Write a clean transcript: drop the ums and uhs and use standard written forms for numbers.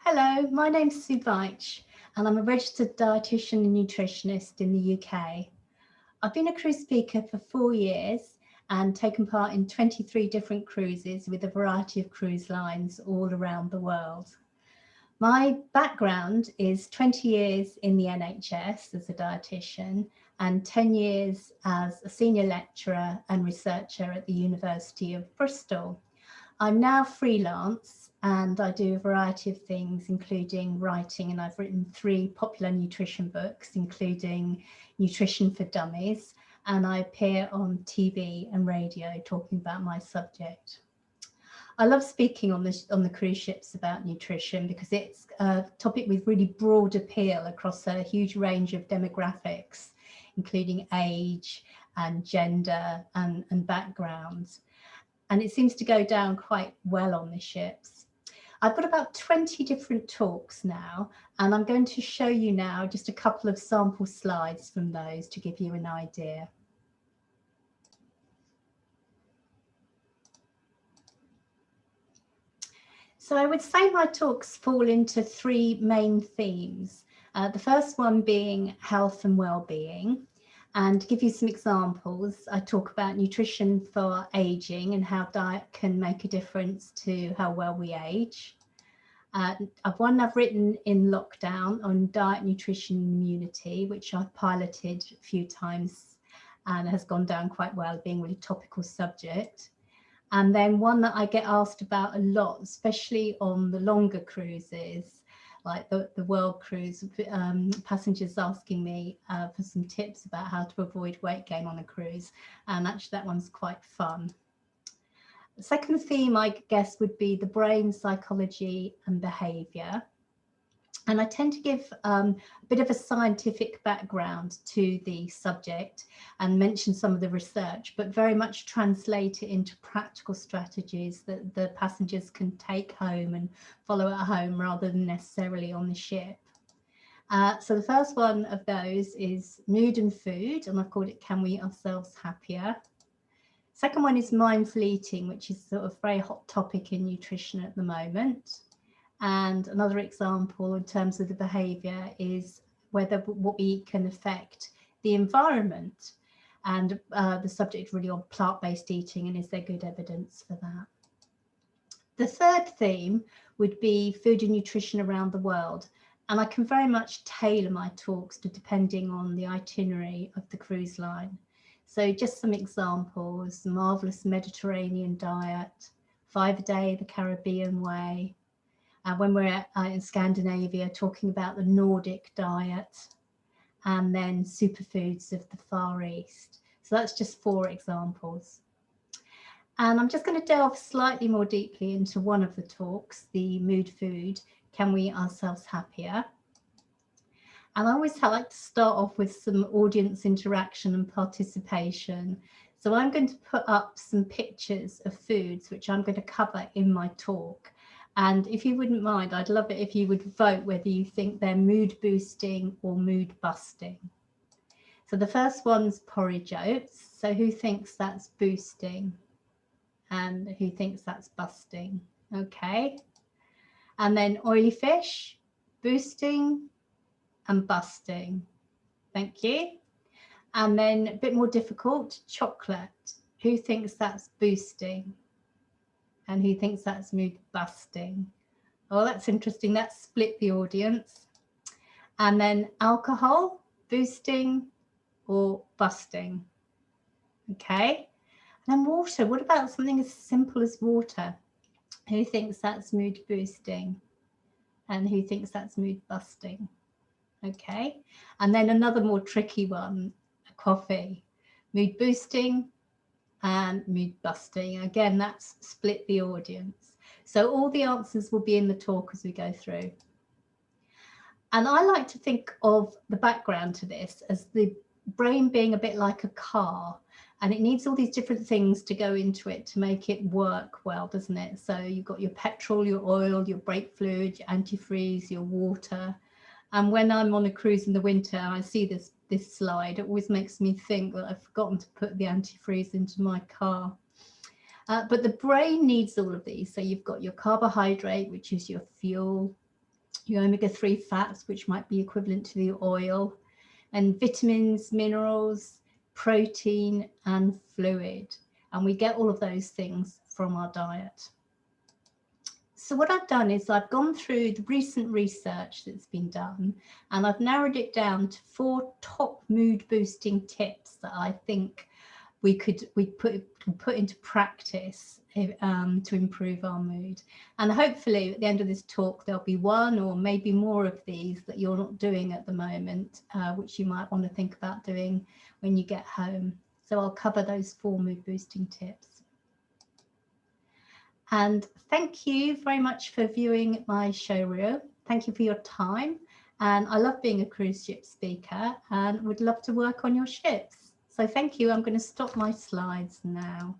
Hello, my name's Baic and I'm a registered dietitian and nutritionist in the UK. I've been a cruise speaker for 4 years and taken part in 23 different cruises with a variety of cruise lines all around the world. My background is 20 years in the NHS as a dietitian and 10 years as a senior lecturer and researcher at the University of Bristol. I'm now freelance and I do a variety of things, including writing, and I've written 3 popular nutrition books, including Nutrition for Dummies, and I appear on TV and radio talking about my subject. I love speaking on the cruise ships about nutrition because it's a topic with really broad appeal across a huge range of demographics, including age and gender and backgrounds. And it seems to go down quite well on the ships. I've got about 20 different talks now, and I'm going to show you now just a couple of sample slides from those to give you an idea. So I would say my talks fall into 3 main themes. The first one being health and well-being. And to give you some examples, I talk about nutrition for aging and how diet can make a difference to how well we age. One I've written in lockdown on diet, nutrition, and immunity, which I've piloted a few times and has gone down quite well, being a really topical subject. And then one that I get asked about a lot, especially on the longer cruises, like the world cruise, passengers asking me for some tips about how to avoid weight gain on a cruise. And actually that one's quite fun. The second theme, I guess, would be the brain, psychology and behaviour. And I tend to give a bit of a scientific background to the subject and mention some of the research, but very much translate it into practical strategies that the passengers can take home and follow at home rather than necessarily on the ship. So the first one of those is mood and food, and I've called it Can We Eat Ourselves Happier? Second one is mindful eating, which is sort of a very hot topic in nutrition at the moment. And another example in terms of the behaviour is whether what we eat can affect the environment. And the subject really on plant-based eating, and is there good evidence for that? The third theme would be food and nutrition around the world. And I can very much tailor my talks to depending on the itinerary of the cruise line. So just some examples: marvellous Mediterranean diet, 5 a day, the Caribbean way. When we're in Scandinavia, talking about the Nordic diet, and then superfoods of the Far East. So that's just 4 examples. And I'm just going to delve slightly more deeply into one of the talks, the mood food, Can We Eat Ourselves Happier? And I always like to start off with some audience interaction and participation. So I'm going to put up some pictures of foods which I'm going to cover in my talk. And if you wouldn't mind, I'd love it if you would vote whether you think they're mood boosting or mood busting. So the first one's porridge oats. So who thinks that's boosting? And who thinks that's busting? Okay. And then oily fish, boosting and busting. Thank you. And then a bit more difficult, chocolate. Who thinks that's boosting? And who thinks that's mood busting? Oh, that's interesting. That's split the audience. And then alcohol, boosting or busting? Okay. And then water. What about something as simple as water? Who thinks that's mood boosting? And who thinks that's mood busting? Okay. And then another more tricky one, coffee. Mood boosting and mood busting. Again, that's split the audience. So all the answers will be in the talk as we go through. And I like to think of the background to this as the brain being a bit like a car, and it needs all these different things to go into it to make it work well, doesn't it? So you've got your petrol, your oil, your brake fluid, your antifreeze, your water. And when I'm on a cruise in the winter and I see this slide, it always makes me think that I've forgotten to put the antifreeze into my car. But the brain needs all of these. So you've got your carbohydrate, which is your fuel. your omega-3 fats, which might be equivalent to the oil, and vitamins, minerals, protein, and fluid. And we get all of those things from our diet. So what I've done is I've gone through the recent research that's been done, and I've narrowed it down to 4 top mood boosting tips that I think we put into practice to improve our mood. And hopefully at the end of this talk there'll be one or maybe more of these that you're not doing at the moment, which you might want to think about doing when you get home. So I'll cover those 4 mood boosting tips. And thank you very much for viewing my show reel. Thank you for your time. And I love being a cruise ship speaker and would love to work on your ships. So thank you. I'm going to stop my slides now.